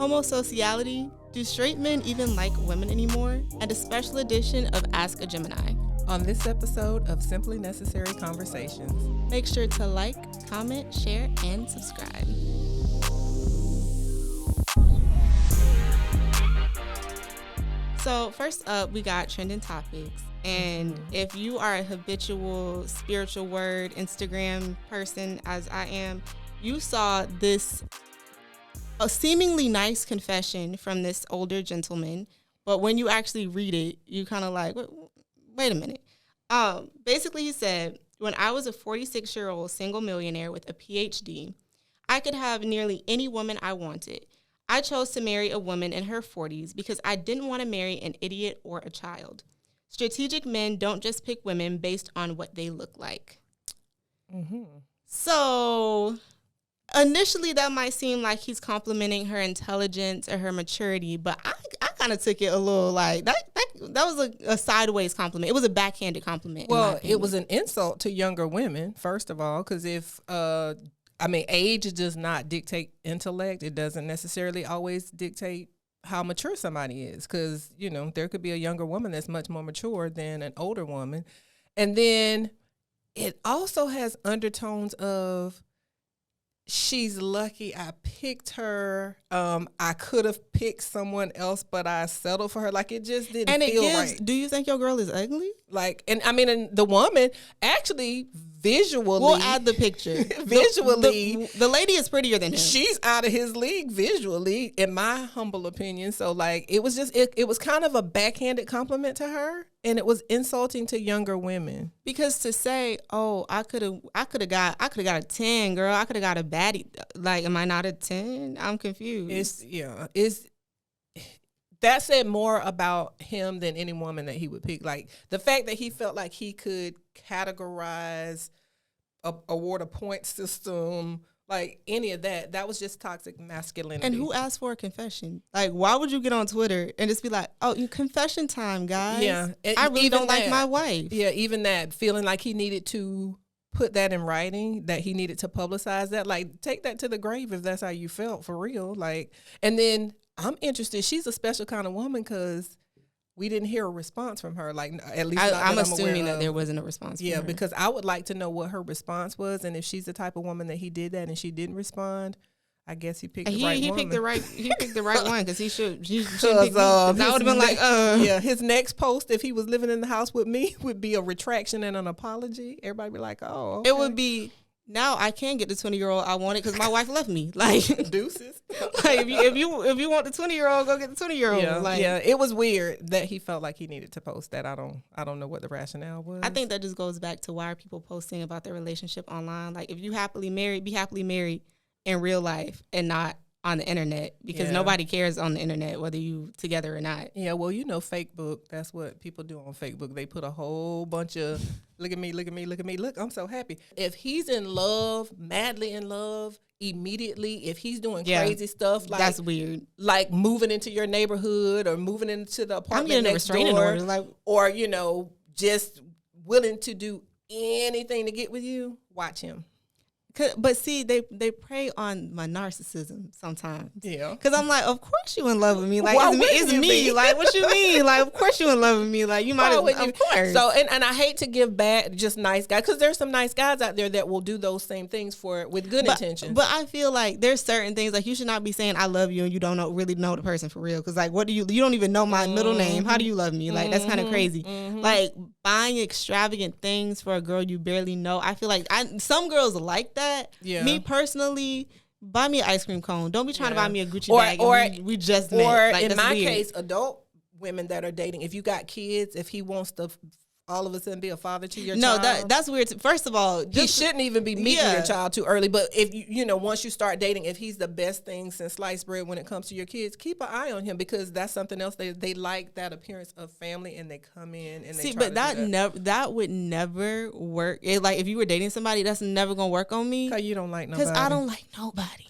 Homosociality, do straight men even like women anymore? And a special edition of Ask a Gemini. On this episode of Simply Necessary Conversations. Make sure to like, comment, share, and subscribe. So first up, we got trending topics. And if you are a habitual spiritual word Instagram person, as I am, you saw this a seemingly nice confession from this older gentleman. But when you actually read it, you kind of like, wait a minute. Basically, he said, when I was a 46-year-old single millionaire with a PhD, I could have nearly any woman I wanted. I chose to marry a woman in her 40s because I didn't want to marry an idiot or a child. Strategic men don't just pick women based on what they look like. Mm-hmm. So initially that might seem like he's complimenting her intelligence or her maturity, but I kind of took it a little like that was a sideways compliment. It was a backhanded compliment. Well, it was an insult to younger women, first of all, because if age does not dictate intellect. It doesn't necessarily always dictate how mature somebody is, because, you know, there could be a younger woman that's much more mature than an older woman. And then it also has undertones of, she's lucky I picked her. I could have picked someone else, but I settled for her. Like, it just didn't feel right. Do you think your girl is ugly? Like, and the woman actually visually. We'll add the picture. Visually. The lady is prettier than him. She's out of his league visually, in my humble opinion. So, like, it was just, it was kind of a backhanded compliment to her. And it was insulting to younger women. Because to say, oh, I could have got a 10, girl. I could have got a baddie. Like, am I not a 10? I'm confused. That said more about him than any woman that he would pick. Like, the fact that he felt like he could categorize, award a point system, like any of that was just toxic masculinity. And who asked for a confession? Like, why would you get on Twitter and just be like, oh, confession time, guys? Yeah. I really don't like my wife. Yeah, even that, feeling like he needed to put that in writing, that he needed to publicize that. Like, take that to the grave if that's how you felt, for real. Like, and then I'm interested. She's a special kind of woman because we didn't hear a response from her. Like, at least I'm assuming that there wasn't a response. Yeah, from her. Because I would like to know what her response was, and if she's the type of woman that he did that and she didn't respond, I guess he picked the right woman. He picked the right one because he should. She pick me. I would have been like, yeah. His next post, if he was living in the house with me, would be a retraction and an apology. Everybody be like, oh, okay. It would be. Now I can get the 20-year-old I wanted because my wife left me. Like, deuces. Like, if you want the 20-year-old, go get the 20-year-old. Yeah, like, yeah. It was weird that he felt like he needed to post that. I don't know what the rationale was. I think that just goes back to why are people posting about their relationship online. Like, if you happily married, be happily married in real life and not on the internet, because nobody cares on the internet whether you together or not. Yeah, well, you know, Facebook, that's what people do on Facebook. They put a whole bunch of look at me, look at me, look at me, look, I'm so happy. If he's in love, madly in love, immediately, if he's doing crazy stuff, like, that's weird. Like moving into your neighborhood or moving into the apartment I'm getting next a restraining door, order, like, or, you know, just willing to do anything to get with you, watch him. But see, they prey on my narcissism sometimes. Yeah. Because I'm like, of course you in love with me. Like, Why it's me. Like, what you mean? Like, of course you in love with me. Like, you might have, of course. So, and I hate to give bad just nice guys, because there's some nice guys out there that will do those same things with good intentions. But I feel like there's certain things, like, you should not be saying I love you and you don't really know the person for real. Because, like, you don't even know my middle name. How do you love me? Like, that's kind of crazy. Like, buying extravagant things for a girl you barely know. I feel like some girls like that. Yeah. Me personally, buy me an ice cream cone. Don't be trying to buy me a Gucci bag. Or we just met. Or like, in my weird. case, adult women that are dating. If you got kids, if he wants to all of a sudden be a father to your child. No, that's weird. First of all, he shouldn't even be meeting your child too early. But if you know, once you start dating, if he's the best thing since sliced bread when it comes to your kids, keep an eye on him, because that's something else. They like that appearance of family, and they come in and they try but that would never work. Like, if you were dating somebody, that's never gonna work on me. Because you don't like nobody. Because I don't like nobody.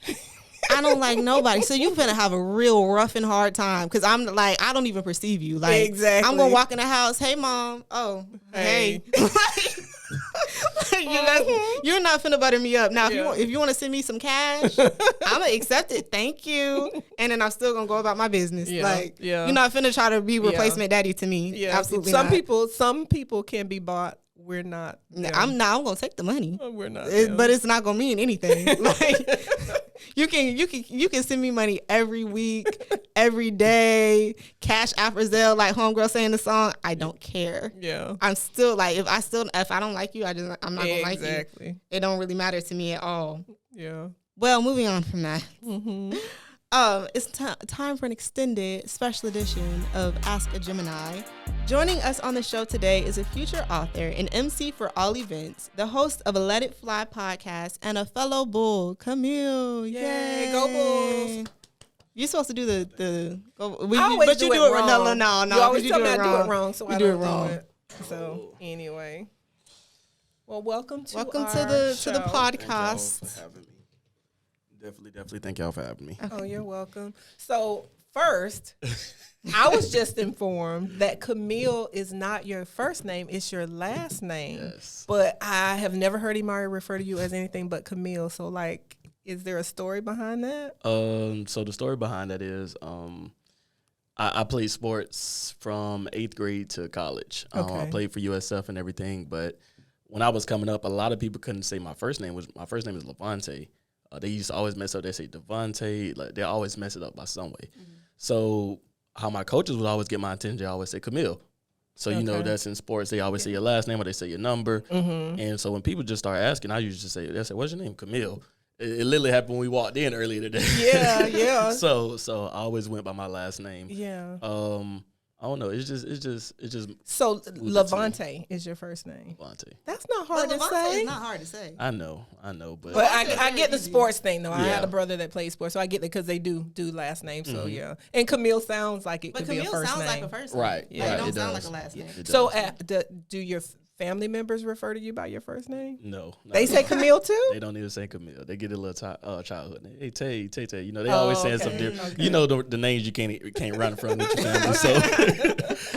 I don't like nobody. So you finna have a real rough and hard time, because I'm like, I don't even perceive you. Like, exactly. I'm gonna walk in the house. Hey, mom. Oh, hey. You're not finna butter me up. Now, Yeah. if you want to send me some cash, I'm gonna accept it. Thank you. And then I'm still gonna go about my business. Yeah. You're not finna try to be replacement daddy to me. Yeah, Absolutely some not. Some people can be bought. We're not. I'm gonna take the money. We're not. But it's not gonna mean anything. Like you can send me money every week, every day, cash after Zelle, like homegirl saying the song. I don't care. Yeah. I'm still like if I don't like you, I'm not gonna like you. Exactly. It don't really matter to me at all. Yeah. Well, moving on from that. Mm-hmm. It's time for an extended special edition of Ask a Gemini. Joining us on the show today is a future author, an MC for all events, the host of a Let It Fly podcast, and a fellow bull, Camille. Yay, go Bulls! You're supposed to do the go, I always do it wrong. No. You always tell me I do do it wrong, so you I do it don't wrong. do it. So anyway, well, welcome to Welcome our to the show. podcast. Thank y'all for having me. Definitely thank y'all for having me. Oh, you're welcome. So first, I was just informed that Camille is not your first name; it's your last name. Yes. But I have never heard Imari refer to you as anything but Camille. So, like, is there a story behind that? So the story behind that is, I played sports from 8th grade to college. I Okay. played for USF and everything, but when I was coming up, a lot of people couldn't say my first name. My first name is Levante. They used to always mess up. They say Devontae. Like they always mess it up by some way. Mm-hmm. So how my coaches would always get my attention, they always say Camille. So you know Okay. that's in sports. They always say your last name or they say your number. Mm-hmm. And so when people just start asking, I usually just say, "What's your name, Camille?" It literally happened when we walked in earlier today. Yeah. So I always went by my last name. Yeah. I don't know. It's just So Levante is your first name. Levante. That's not hard to say. It's not hard to say. I know, but But I get the sports thing though. I Yeah. had a brother that played sports, so I get it because they do last names. So Mm-hmm. yeah, and Camille sounds like it But could be a Camille first sounds name. like a first Right, name. right, It don't it sound does. like a last name. It So does. do your family members refer to you by your first name? No, They say Camille too. They don't even say Camille. They get a little childhood name. Hey, Tay. You know, they Oh, always saying okay. something different. Okay. You know the names you can't run from with your family.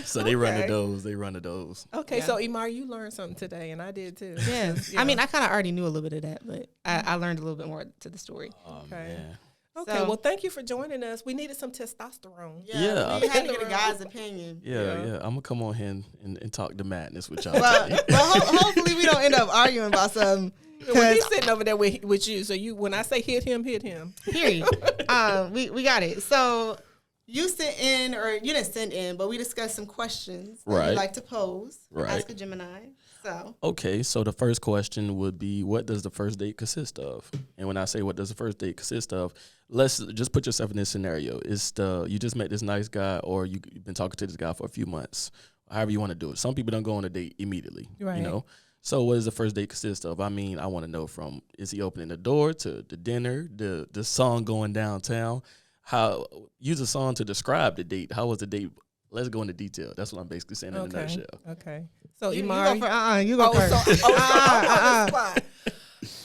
So they run Okay. to those. They run to those. Okay, Yeah. so Imari, you learned something today, and I did too. Yeah. Yeah. I mean, I kind of already knew a little bit of that, but I learned a little bit more to the story. Oh, Okay. man. Okay, So- well, thank you for joining us. We needed some testosterone. Yeah, we had to get a guy's opinion. Yeah. I'm gonna come on here and talk the madness with y'all. Well, today. hopefully we don't end up arguing about something. Well, he's sitting over there with you. So when I say hit him. Period. We got it. So you sent in, or you didn't send in, but we discussed some questions that Right. you'd like to pose. Right. Ask a Gemini. So Okay, so the first question would be, what does the first date consist of? And when I say what does the first date consist of, let's just put yourself in this scenario. It's you just met this nice guy, or you've been talking to this guy for a few months, however you want to do it. Some people don't go on a date immediately, Right. you know? So what does the first date consist of? I mean, I want to know from, is he opening the door to the dinner, the song going downtown? Use a song to describe the date. How was the date? Let's go into detail. That's what I'm basically saying in a nutshell. Okay. So you Imari, go you go first. So I'm on the spot.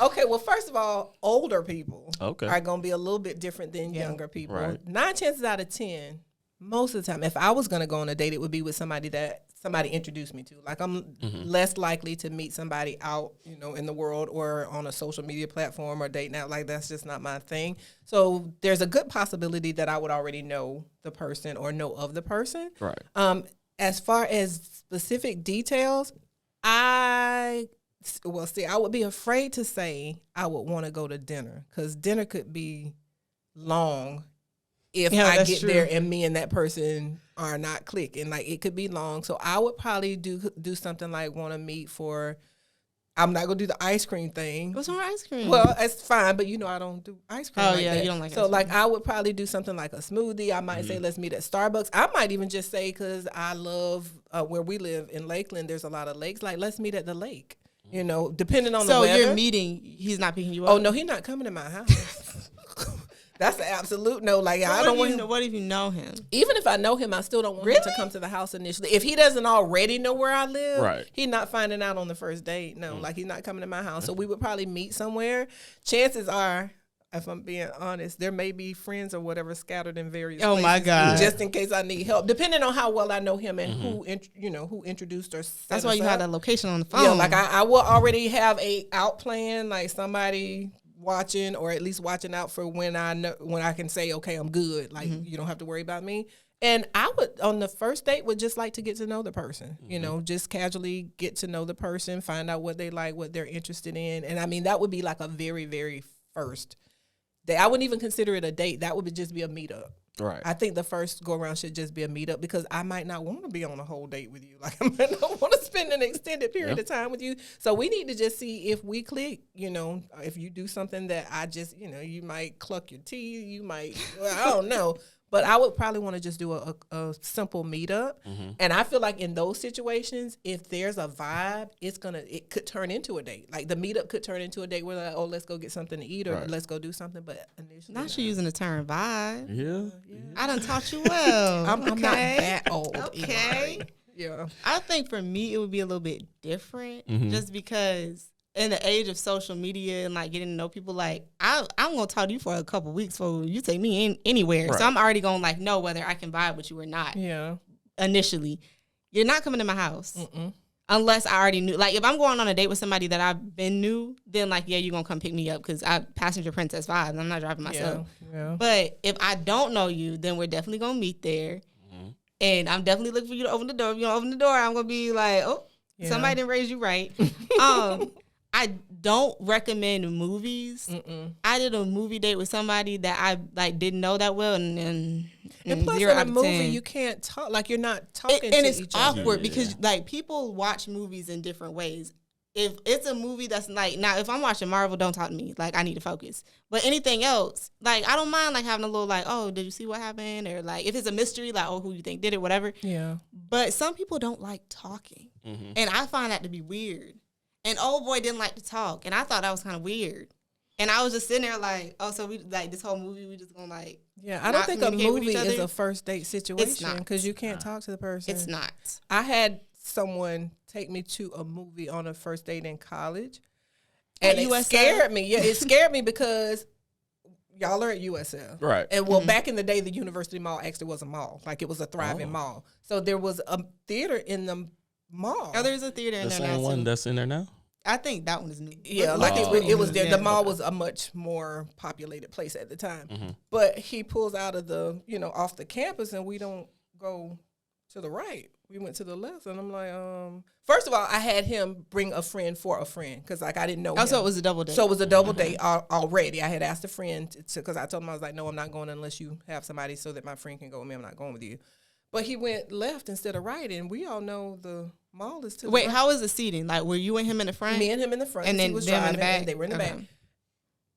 Okay, well, first of all, older people Okay. are going to be a little bit different than younger people. Right. 9 chances out of 10, most of the time, if I was going to go on a date, it would be with somebody that somebody introduced me to. Like, I'm less likely to meet somebody out, in the world or on a social media platform or dating out. Like, that's just not my thing. So there's a good possibility that I would already know the person or know of the person. Right. As far as specific details, I would be afraid to say I would want to go to dinner because dinner could be long if I that's get true. there and me and that person are not clicking. Like, it could be long. So I would probably do something like want to meet for. I'm not gonna do the ice cream thing. What's wrong with ice cream? Well, it's fine, but I don't do ice cream. Oh, like yeah, that. you don't like So ice like, cream. I would probably do something like a smoothie. I might say let's meet at Starbucks. I might even just say, because I love where we live in Lakeland. There's a lot of lakes. Like, let's meet at the lake. Depending on the so weather. you're meeting, he's not picking you up? Oh no, he's not coming to my house. That's an absolute no. Like, I don't want him. What if you know him? Even if I know him, I still don't want him to come to the house initially. If he doesn't already know where I live, Right. he's not finding out on the first date. No, like, he's not coming to my house. So we would probably meet somewhere. Chances are if I'm being honest, there may be friends or whatever scattered in various Oh, places. my God. Just in case I need help, depending on how well I know him and who introduced or set That's why us you up. had that location on the phone. Yeah, like I will already have a out plan, like somebody watching or at least watching out for when I can say, okay, I'm good. Like you don't have to worry about me. And I would, on the first date, would just like to get to know the person, just casually get to know the person, find out what they like, what they're interested in. And I mean, that would be like a very, very first date. I wouldn't even consider it a date. That would just be a meetup. Right. I think the first go around should just be a meetup because I might not want to be on a whole date with you. Like I might not want to spend an extended period of time with you. So we need to just see if we click, if you do something that I just, you might cluck your teeth, you might, I don't know. But I would probably want to just do a simple meetup. And I feel like in those situations, if there's a vibe, it could turn into a date. Like the meetup could turn into a date where like, oh, let's go get something to eat or let's go do something. But initially, Not you using the term vibe. Yeah. I done taught you well. I'm not that old. Okay. Imani. Yeah. I think for me, it would be a little bit different just because in the age of social media and like getting to know people, like I'm going to talk to you for a couple weeks before you take me anywhere. Right. So I'm already going to like know whether I can vibe with you or not. Yeah. Initially, you're not coming to my house unless I already knew. Like if I'm going on a date with somebody that I've been knew, then like, yeah, you're going to come pick me up because I passenger princess vibes. I'm not driving myself. Yeah. But if I don't know you, then we're definitely going to meet there. And I'm definitely looking for you to open the door. If you don't open the door, I'm going to be like, oh, somebody didn't raise you right. I don't recommend movies. I did a movie date with somebody that I like didn't know that well, and plus 0 in a out of movie 10. You can't talk, like you're not talking And to it's each other. awkward because like people watch movies in different ways. If it's a movie that's like, now if I'm watching Marvel, don't talk to me. Like I need to focus. But anything else, like I don't mind like having a little like, oh, did you see what happened? Or like if it's a mystery, like, oh, who you think did it, whatever. Yeah. But some people don't like talking. And I find that to be weird. And old boy didn't like to talk. And I thought that was kind of weird. And I was just sitting there like, oh, so we like this whole movie, we just gonna like. Yeah, I don't think a communicate with movie each is other? a first date situation not. because you can't talk to the person. It's not. I had someone take me to a movie on a first date in college. And it scared me. Yeah, it scared me because y'all are at USF. Right. And well, back in the day, the University Mall actually was a mall. Like it was a thriving mall. So there was a theater in the mall. Oh, there's a theater in The there same now one too. that's in there now? I think that one is new. Yeah, But like Lucky it was there. yeah. The mall was a much more populated place at the time. But he pulls out of the, off the campus and we don't go to the right. We went to the left and I'm like, first of all, I had him bring a friend for a friend because like I didn't know him. So it was a double date. So it was a double date already. I had asked a friend to, because I told him, I was like, no, I'm not going unless you have somebody so that my friend can go with me. I'm not going with you. But he went left instead of right, and we all know the mall is to the Wait, right. how was the seating? Like, were you and him in the front? Me and him in the front, And 'cause then he was them in the driving, back? and they were in the Okay. back.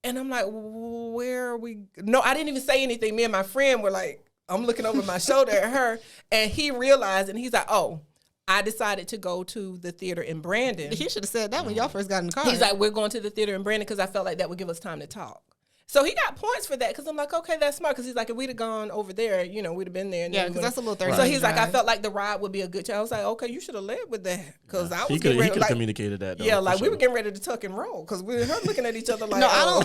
And I'm like, where are we? No, I didn't even say anything. Me and my friend were like, I'm looking over my shoulder at her, and he realized, and he's like, oh, I decided to go to the theater in Brandon. He should have said that when y'all first got in the car. He's like, we're going to the theater in Brandon because I felt like that would give us time to talk. So he got points for that because I'm like, okay, that's smart. Because he's like, if we'd have gone over there, we'd have been there. And yeah, then we because that's a little 30 So he's like, I drive. felt like the ride would be a good chance. I was like, okay, you should have led with that because I He was could getting ready have like, communicated that though. yeah, for like we sure. were getting ready to tuck and roll because we were looking at each other like, No, oh.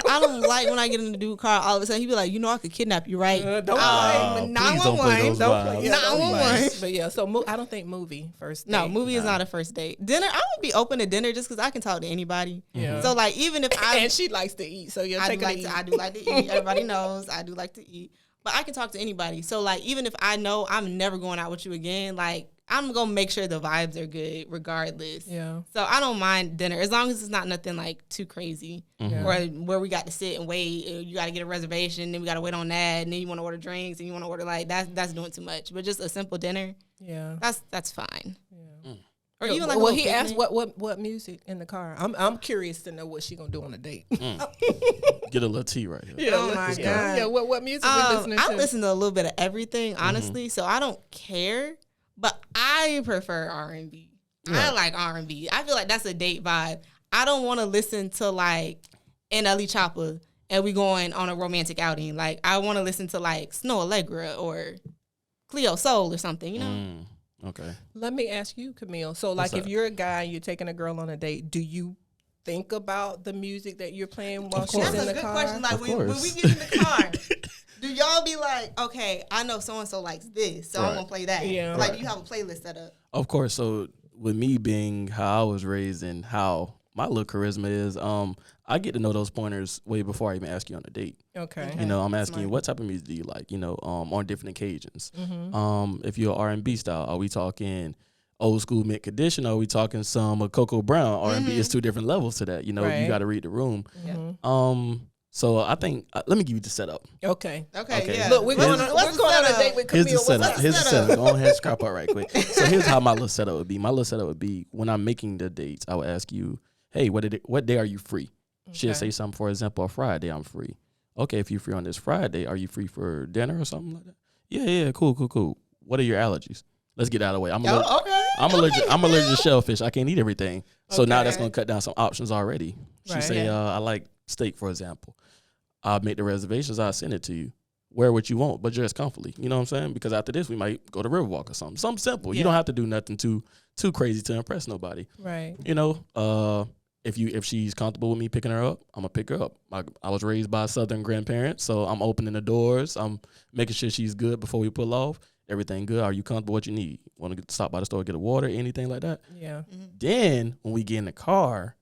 I don't like when I get in the dude car. All of a sudden, he be like, I could kidnap you, right? Don't play. Please don't play those Don't vibes. play, yeah, Not don't on play. one. But yeah, so I don't think movie first. No, date. movie is not a first date. Dinner, I would be open to dinner just because I can talk to anybody. Yeah. So like, even if And she likes to eat, so you're I taking do like to eat. Everybody knows I do like to eat. But I can talk to anybody. So like, even if I know I'm never going out with you again, like I'm gonna make sure the vibes are good regardless. Yeah. So I don't mind dinner as long as it's not nothing like too crazy, or where we got to sit and wait. You got to get a reservation, then we got to wait on that, and then you want to order drinks, and you want to order like that's doing too much. But just a simple dinner, Yeah. that's fine. Yeah. Or even like well, a he little asked picnic. what music in the car. I'm curious to know what she gonna do on a date. Get a little tea right here. Yeah, Oh my let's go. God. Yeah, what music we listening I to? listen to a little bit of everything, honestly. So I don't care, but I prefer R&B. I like R&B. I feel like that's a date vibe. I don't want to listen to like NLE Choppa and we going on a romantic outing. Like I want to listen to like Snow Allegra or Cleo Soul or something. You know. Okay. Let me ask you, Camille. So, like, What's if up? you're a guy and you're taking a girl on a date, do you think about the music that you're playing while she's That's in a the good car? question. Like Of when course. we get in the car, do y'all be like, okay, I know so and so likes this, so I'm Right. gonna play that. Yeah. Like, Right. do you have a playlist set up? Of course. So with me being how I was raised and how my little charisma is, I get to know those pointers way before I even ask you on a date. Okay. You know, I'm That's asking you smart. what type of music do you like? You know, on different occasions. Mm-hmm. If you're R&B style, are we talking old school mid condition? Or are we talking some Coco Brown? R&B is two different levels to that. You know, Right. you got to read the room. Mm-hmm. So I think let me give you the setup. Okay. Okay. Yeah. Look, we're going Here's- on a date with Here's the Camille. setup. What's Here's the setup? setup. Go ahead, scrap out right quick. So here's how my little setup would be. My little setup would be when I'm making the dates, I would ask you, hey, what day are you free? She'll Okay. say something, for example, a Friday I'm free. Okay, if you're free on this Friday, are you free for dinner or something like that? Yeah, cool. What are your allergies? Let's get out of the way. I'm allergic to shellfish. I can't eat everything. So now that's Okay. gonna cut down some options already. She Right. say, I like steak, for example. I'll make the reservations. I'll send it to you. Wear what you want, but dress comfortably. You know what I'm saying? Because after this, we might go to Riverwalk or something. Something simple. Yeah. You don't have to do nothing too crazy to impress nobody. Right. You know, if she's comfortable with me picking her up, I'm gonna pick her up. I was raised by Southern grandparents, so I'm opening the doors. I'm making sure she's good before we pull off. Everything good? Are you comfortable? What you need? Want to stop by the store, get a water, anything like that? Yeah. Then when we get in the car,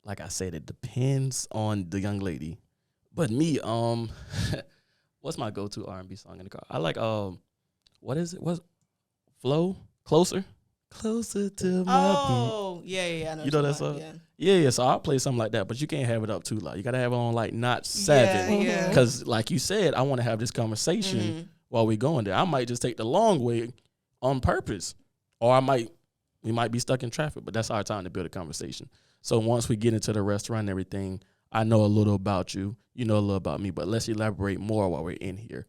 like I said, it depends on the young lady. But me, what's my go-to R&B song in the car? I like what is it? What's Flow? Closer to my beat. Oh, yeah. I know You know what that you're song? talking about, Yeah. So I'll play something like that, but you can't have it up too loud. You gotta have it on like not 7, Yeah. because like you said, I want to have this conversation Mhm. while we going there. I might just take the long way on purpose, or we might be stuck in traffic. But that's our time to build a conversation. So once we get into the restaurant and everything, I know a little about you, you know a little about me, but let's elaborate more while we're in here.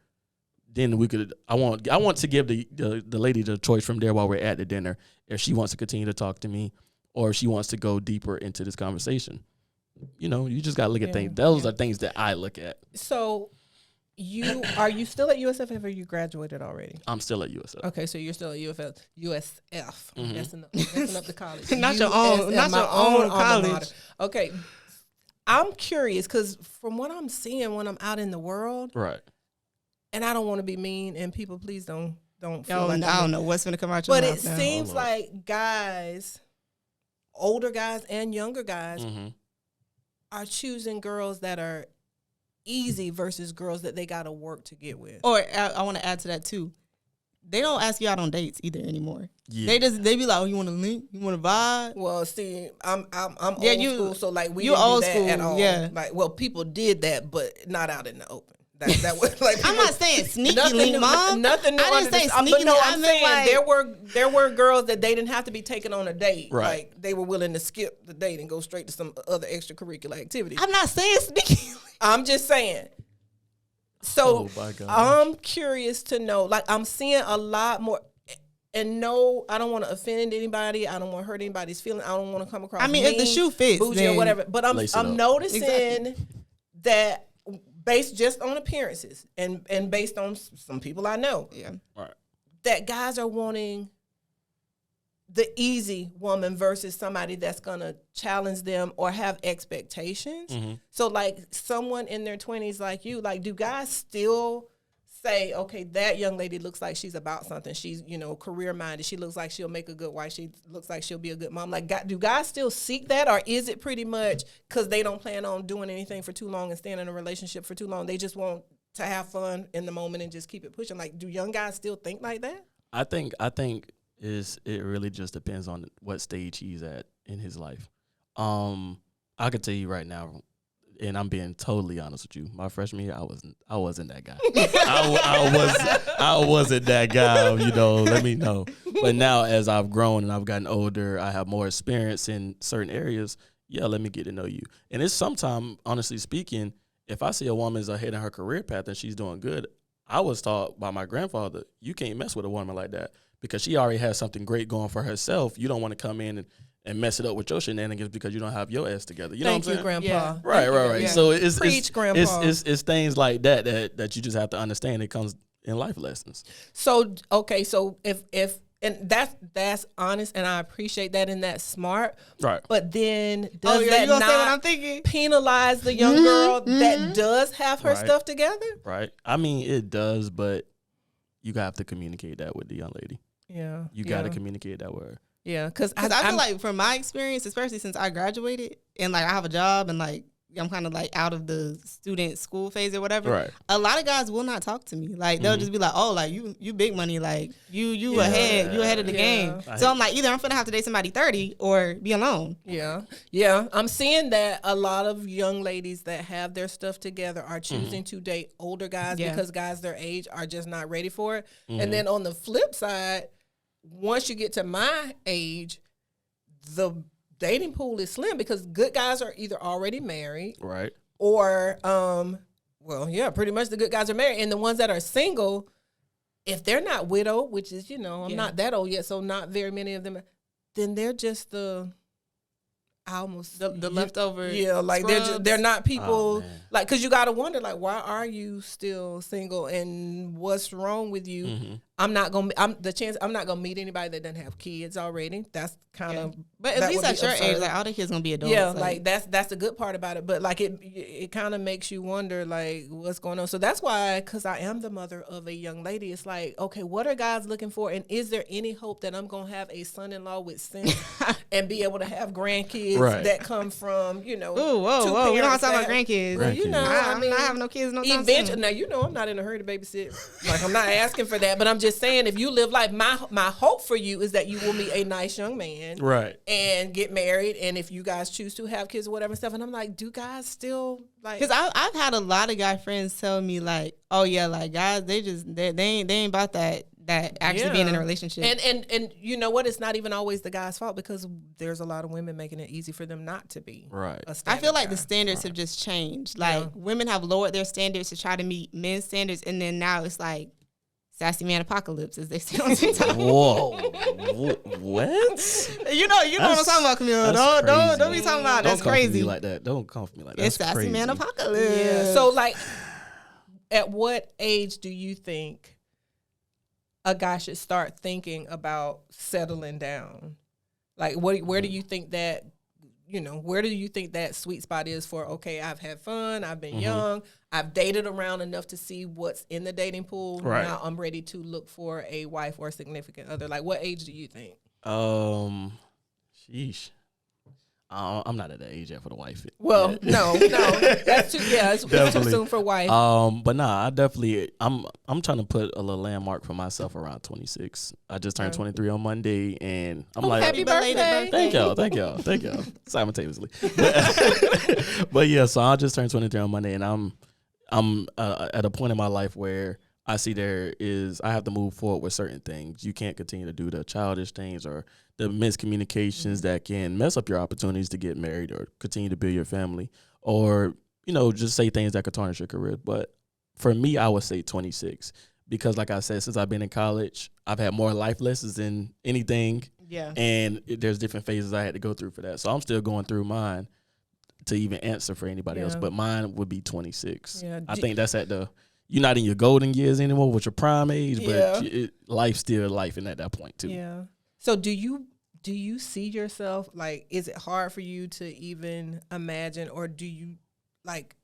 Then we could. I want to give the lady the choice from there while we're at the dinner if she wants to continue to talk to me or if she wants to go deeper into this conversation. You know, you just gotta look at things. Those are things that I look at. So, are you still at USF or you graduated already? I'm still at USF. Okay, so you're still at USF. Mhm. Messing up the college. Not your own- USF, not my your own alma college. mater. Okay, I'm curious because from what I'm seeing when I'm out in the world, Right. and I don't want to be mean, and people please don't feel Yo, like I don't know what's gonna come out your But mouth it now. seems Hold on. like guys, older guys and younger guys, Mm-hmm. are choosing girls that are easy versus girls that they got to work to get with. Or I want to add to that too. They don't ask you out on dates either anymore. Yeah. They be like, oh, you want to link? You want to vibe? Well, see, I'm Yeah, old you- school, so like we you didn't old do that school, at all. yeah. Like, well, people did that, but not out in the open. That was like I'm people- not saying sneaky Nothing link, new, mom. nothing new I under didn't say the sun. sneaky But no, link. I I'm meant saying like there were girls that they didn't have to be taken on a date. Right. Like they were willing to skip the date and go straight to some other extracurricular activities. I'm not saying sneaky link. I'm just saying. So Oh, my gosh. I'm curious to know. Like I'm seeing a lot more. And no, I don't want to offend anybody. I don't want to hurt anybody's feelings. I don't want to come across. I mean, if the mean, shoe fits, bougie or then whatever. But lace it I'm up. noticing Exactly. that based just on appearances and based on some people I know, Yeah. Right. that guys are wanting the easy woman versus somebody that's gonna challenge them or have expectations. Mhm. So like someone in their 20s like you, like do guys still say, okay, that young lady looks like she's about something. She's, career minded. She looks like she'll make a good wife. She looks like she'll be a good mom. Like, do guys still seek that, or is it pretty much because they don't plan on doing anything for too long and staying in a relationship for too long? They just want to have fun in the moment and just keep it pushing. Like, do young guys still think like that? I think it really just depends on what stage he's at in his life. I could tell you right now, and I'm being totally honest with you. My freshman year, I wasn't that guy. I wasn't that guy. Let me know. But now, as I've grown and I've gotten older, I have more experience in certain areas. Yeah, let me get to know you. And it's sometimes, honestly speaking, if I see a woman's ahead in her career path and she's doing good, I was taught by my grandfather, you can't mess with a woman like that because she already has something great going for herself. You don't want to come in and mess it up with your shenanigans because you don't have your ass together. You know Thank what I'm you, saying? Grandpa. Yeah. Right. Yeah. So it's Preach, Grandpa. It's things like that you just have to understand. It comes in life lessons. So okay, so if and that's honest, and I appreciate that, and that's smart. Right. But then does you that gonna say what not I'm thinking? penalize the young girl that does have her Right. stuff together? Right. I mean, it does, but you have to communicate that with the young lady. Yeah. You got to communicate that with her. Yeah, because I feel like from my experience, especially since I graduated and like I have a job and like I'm kind of like out of the student school phase or whatever. Right. A lot of guys will not talk to me. Like they'll just be like, "Oh, like you big money, like you ahead of the game." So I'm like, either I'm gonna have to date somebody 30 or be alone. Yeah. I'm seeing that a lot of young ladies that have their stuff together are choosing to date older guys because guys their age are just not ready for it. And then on the flip side, once you get to my age, the dating pool is slim because good guys are either already married, right, or pretty much the good guys are married, and the ones that are single, if they're not widowed, which is I'm not that old yet, so not very many of them, then they're just the leftover. Yeah, like scrubs. they're not people Oh, because you got to wonder why are you still single and what's wrong with you? I'm not gonna meet anybody that doesn't have kids already. That's kind of, but at least at your age, like all the kids gonna be adults. Yeah, like that's the good part about it. But like it kind of makes you wonder like what's going on. So that's why, because I am the mother of a young lady, it's like, okay, what are guys looking for, and is there any hope that I'm gonna have a son-in-law with sense and be able to have grandkids that come from Ooh, whoa, we don't have to talk about grandkids. Well, I'm not having no kids no time eventually. soon. Now I'm not in a hurry to babysit. Like I'm not asking for that, but I'm just saying, if you live life, my hope for you is that you will meet a nice young man, right, and get married, and if you guys choose to have kids or whatever stuff. And I'm like, do guys still like? Because I've had a lot of guy friends tell me like, oh yeah, like guys, they ain't about that actually being in a relationship. And you know what? It's not even always the guy's fault, because there's a lot of women making it easy for them not to be. right. I feel like the standards have just changed. Like women have lowered their standards to try to meet men's standards, and then now it's like sassy man apocalypse, as they say on TikTok. Whoa, what? You know what I'm talking about, Camille. Don't be talking about that's crazy. Don't come for me like that. Don't come for me like that. It's That's sassy crazy. man apocalypse. Yeah. So like, at what age do you think a guy should start thinking about settling down? Like, where do you think that, where do you think that sweet spot is for, okay, I've had fun, I've been young, I've dated around enough to see what's in the dating pool. Right. Now I'm ready to look for a wife or a significant other. Like, what age do you think? Sheesh. I'm not at that age yet for the wife. Well, yet. no, that's too. Yeah, it's too soon for wife. But nah, I definitely. I'm trying to put a little landmark for myself around 26. I just turned 23 on Monday, and I'm like, happy birthday! Thank y'all, simultaneously. But yeah, so I just turned 23 on Monday, and I'm at a point in my life where I see I have to move forward with certain things. You can't continue to do the childish things or the miscommunications that can mess up your opportunities to get married or continue to build your family, or, just say things that could tarnish your career. But for me, I would say 26, because like I said, since I've been in college, I've had more life lessons than anything. Yeah. And there's different phases I had to go through for that. So I'm still going through mine to even answer for anybody else, but mine would be 26. Yeah. I think that's you're not in your golden years anymore with your prime age, but life's still life at that point too. Yeah. So do you see yourself, like, is it hard for you to even imagine, or do you, like,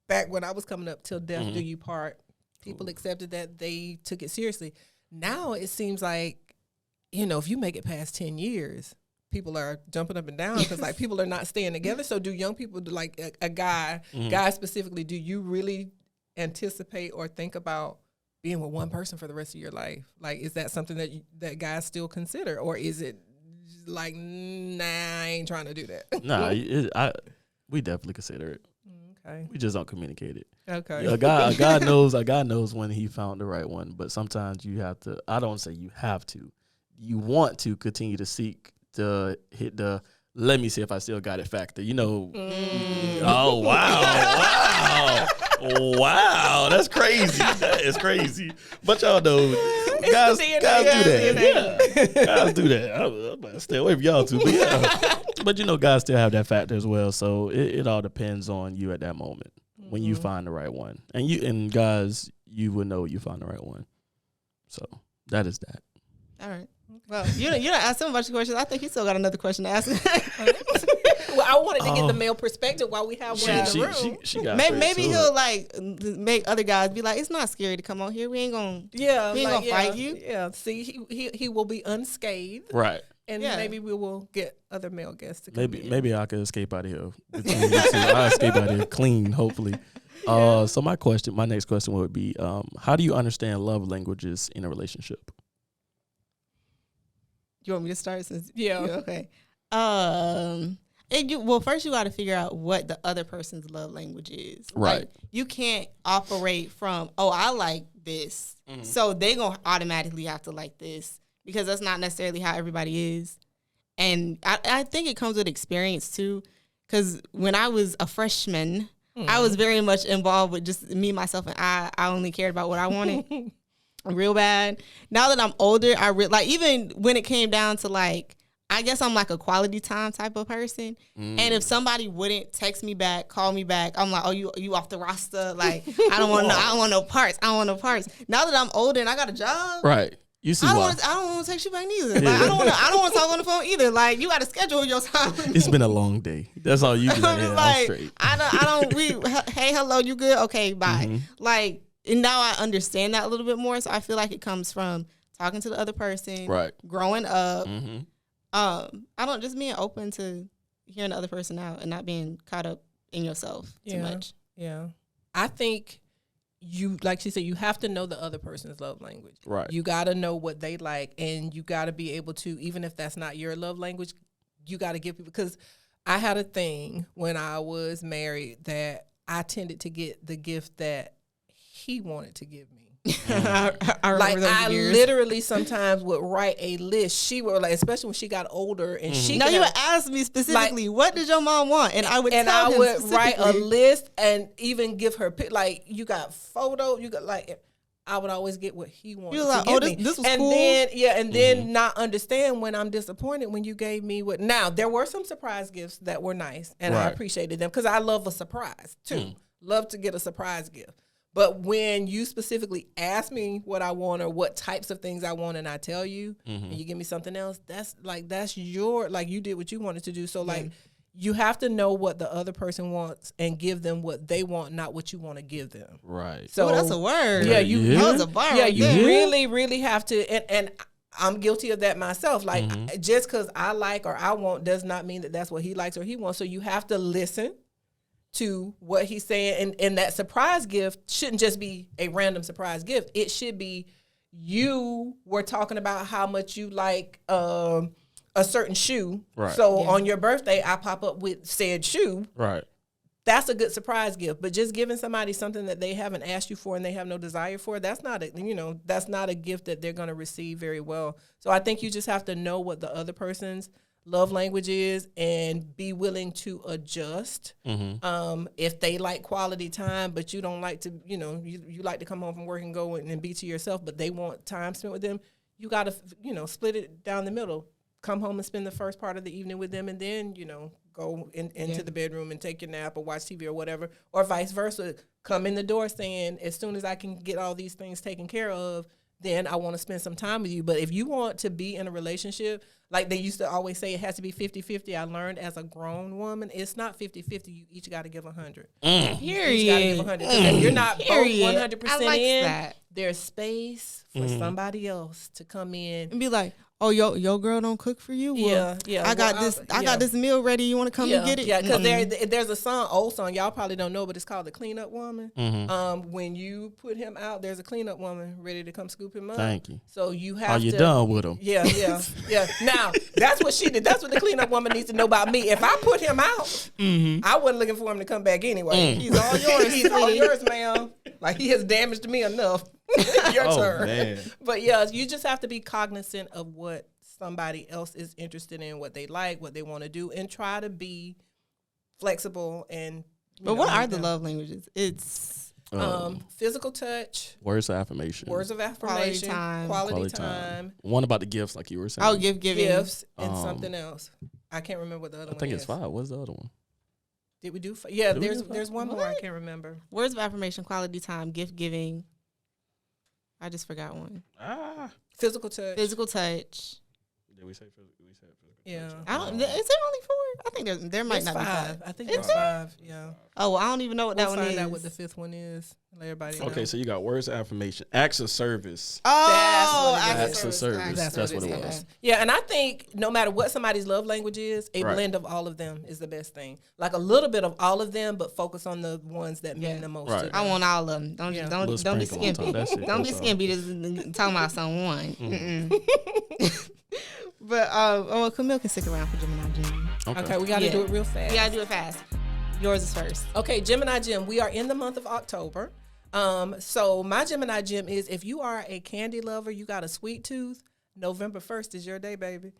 back when I was coming up, till death do you part, people accepted that, they took it seriously. Now it seems like, if you make it past 10 years, people are jumping up and down because like people are not staying together. So do young people, like a guy specifically, do you really anticipate or think about being with one person for the rest of your life? Like, is that something that guys still consider, or is it like, nah, I ain't trying to do that? Nah, we definitely consider it. Okay. We just don't communicate it. Okay. A guy knows when he found the right one, but sometimes you have to. I don't say you have to. You want to continue to seek to hit the let me see if I still got it factor. Oh wow. Wow, that's crazy. That is crazy. But y'all know, guys do that. Yeah. Guys do that. I'm about to stay away from y'all too. But guys still have that factor as well. So it all depends on you at that moment when you find the right one. And guys, you will know you find the right one. So that is that. All right. Well, you don't ask him a bunch of questions. I think he still got another question to ask. Well, I wanted to get the male perspective while we have one in the room. She got maybe he'll like make other guys be like, it's not scary to come on here. We ain't gonna fight you. Yeah, see, he will be unscathed, right. and maybe we will get other male guests to come in. Maybe I could escape out of here. I'll escape out of here clean, hopefully. So my next question would be, how do you understand love languages in a relationship? You want me to start since okay. First you got to figure out what the other person's love language is. Right. Like, you can't operate from, I like this, so they gonna automatically have to like this, because that's not necessarily how everybody is. And I think it comes with experience too, because when I was a freshman, I was very much involved with just me, myself, and I only cared about what I wanted. Real bad. Now that I'm older, even when it came down to like, I guess I'm like a quality time type of person. And if somebody wouldn't text me back, call me back, I'm like, oh, you off the roster? Like, I don't want no parts. I don't want no parts. Now that I'm older and I got a job, right? You see why? I don't want to text you back neither. Like, I don't want to talk on the phone either. Like, you got to schedule your time. It's been a long day. That's all you do. I'm straight. Hey, hello, you good? Okay, bye. Like. And now I understand that a little bit more. So I feel like it comes from talking to the other person, right? Growing up. I don't just being open to hearing the other person out and not being caught up in yourself too much. Yeah. I think like she said, you have to know the other person's love language. Right. You got to know what they like, and you got to be able to, even if that's not your love language, you got to give people, because I had a thing when I was married that I tended to get the gift that he wanted to give me. I literally sometimes would write a list. She would, like, especially when she got older, and you would ask me specifically, what did your mom want, and I would write a list and even give her you got photos, you got I would always get what he wanted to give me. This was and cool. Then not understand when I'm disappointed when you gave me what. Now there were some surprise gifts that were nice, and I appreciated them because I love a surprise too. Love to get a surprise gift. But when you specifically ask me what I want or what types of things I want, and I tell you, and you give me something else, that's your, you did what you wanted to do. So you have to know what the other person wants and give them what they want, not what you want to give them. Right. So that's a word. Yeah, that was a bar. Yeah, you really, really have to, and I'm guilty of that myself. Just because I like or I want does not mean that that's what he likes or he wants. So you have to listen to what he's saying, and that surprise gift shouldn't just be a random surprise gift. It should be, you were talking about how much you like a certain shoe, so on your birthday I pop up with said shoe. Right. That's a good surprise gift. But just giving somebody something that they haven't asked you for and they have no desire for, that's not a gift that they're going to receive very well. So I think you just have to know what the other person's love language is and be willing to adjust. If they like quality time, but you don't like to, you like to come home from work and go and be to yourself, but they want time spent with them, you got to, split it down the middle. Come home and spend the first part of the evening with them, and then, go into the bedroom and take your nap or watch TV or whatever, or vice versa. Come in the door saying, as soon as I can get all these things taken care of, then I want to spend some time with you. But if you want to be in a relationship, like they used to always say, it has to be 50-50. I learned as a grown woman, it's not 50-50. You each got to give 100. Period. You got to give 100. Because if you're not both 100% in, that. There's space for somebody else to come in and be like, oh, your girl don't cook for you? Well, I got this meal ready. You want to come and get it? Yeah, because there's a old song, y'all probably don't know, but it's called The Cleanup Woman. When you put him out, there's a cleanup woman ready to come scoop him up. Thank you. So you have Are you done with him? Yeah. Now, that's what she did. That's what the cleanup woman needs to know about me. If I put him out, I wasn't looking for him to come back anyway. He's all yours. He's all yours, ma'am. Like, he has damaged me enough. Your turn. Man. But you just have to be cognizant of what somebody else is interested in, what they like, what they want to do, and try to be flexible. And what are the love languages? It's physical touch, words of affirmation, quality time. One about the gifts, like you were saying. Gifts, and something else. I can't remember what the other one is. I think it's 5. What's the other one? Did we do 5? Yeah, there's one more I can't remember. Words of affirmation, quality time, gift giving. I just forgot one. Physical touch. Physical touch. Did we say physical? We said physical. Yeah. touch. I don't. Is there only 4? I think there might It's not be 5. I think Is it's there? 5. Yeah. Oh, well, I don't even know what that We'll one find is. out what the 5th one is. Let everybody know. Okay, so you got words of affirmation, acts of service. Oh, Acts of service. That's what it Okay. was. Yeah, and I think no matter what somebody's love language is, a Right. blend of all of them is the best thing. Like a little bit of all of them, but focus on the ones that mean Yeah. the most. Right. to them. I want all of them. Don't Yeah. don't Little don't be sprinkle on top. skimpy. That's it. Don't be That's all. skimpy. Just talking about someone. But well, Camille can stick around for Gemini Jim. Okay, we got to Yeah. do it real fast. We gotta do it fast. Yours is first. Okay, Gemini Gem, we are in the month of October. So my Gemini Gem is if you are a candy lover, you got a sweet tooth, November 1st is your day, baby.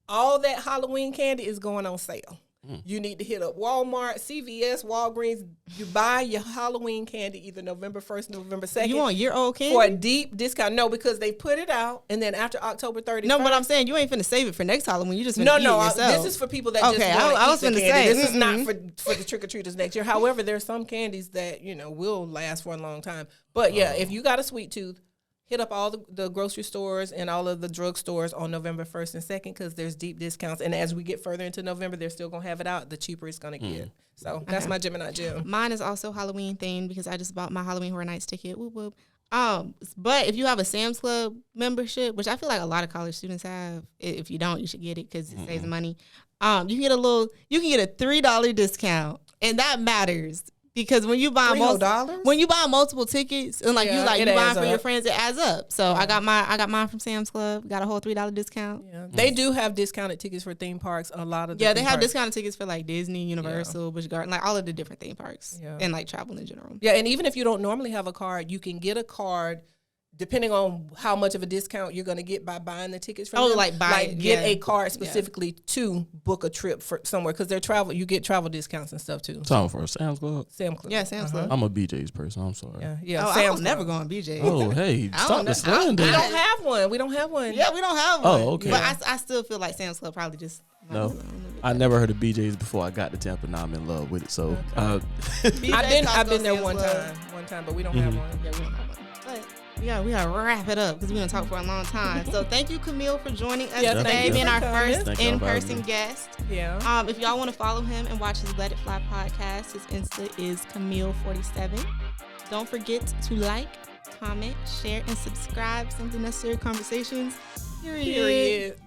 All that Halloween candy is going on sale. You need to hit up Walmart, CVS, Walgreens. You buy your Halloween candy either November 1st, November 2nd. You want year-old candy? for a deep discount. No, because they put it out, and then after October 31st. No, but I'm saying you ain't finna save it for next Halloween. You just finna No, eat no, it yourself. this is for people that Okay, just want I was to eat the finna candy. say, This is not for the trick-or-treaters next year. However, there's some candies that, will last for a long time. But yeah, if you got a sweet tooth, hit up all the grocery stores and all of the drug stores on November 1st and 2nd because there's deep discounts. And as we get further into November, they're still going to have it out. The cheaper it's going to get. So that's my Gemini Gem. Mine is also Halloween themed because I just bought my Halloween Horror Nights ticket. Whoop whoop. But if you have a Sam's Club membership, which I feel like a lot of college students have, if you don't, you should get it because it saves money. You can get a $3 discount, and that matters. Because when you buy multiple tickets and Yeah, you it buying adds for your up. friends, it adds up. So I got mine from Sam's Club. Got a whole $3 discount. Yeah. They do have discounted tickets for theme parks. A lot of Yeah, they theme have parks. discounted tickets for like Disney, Universal, Busch Garden, like all of the different theme parks, Yeah. and like travel in general. Yeah, and even if you don't normally have a card, you can get a card depending on how much of a discount you're going to get by buying the tickets from Oh, them. like buy it, get yeah. a card specifically to book a trip for somewhere because you get travel discounts and stuff too. Time for a Sam's Club. Sam's Club. Yeah, Sam's Club. I'm a BJ's person. I'm sorry. Yeah. Oh, I Sam's was never Club. going BJ. Oh, hey, I stop don't the know. slander. We don't have one. We don't have one. Yeah, we don't have one. Oh, okay. But I still feel like Sam's Club probably just No, I never heard of BJ's before I got to Tampa. Now I'm in love with it. So, BJ, I've been there Costco, one Sam's time, but we don't have one. Yeah, we don't have one. But yeah, we gotta wrap it up because we're gonna talk for a long time. So thank you, Camille, for joining us Yeah, today, thank you. being our Thank first you. Thank y'all for having in-person me. guest. Yeah. If y'all want to follow him and watch his Let It Fly podcast, his Insta is Camille47. Don't forget to like, comment, share, and subscribe. Something Necessary Conversations. Period. Period.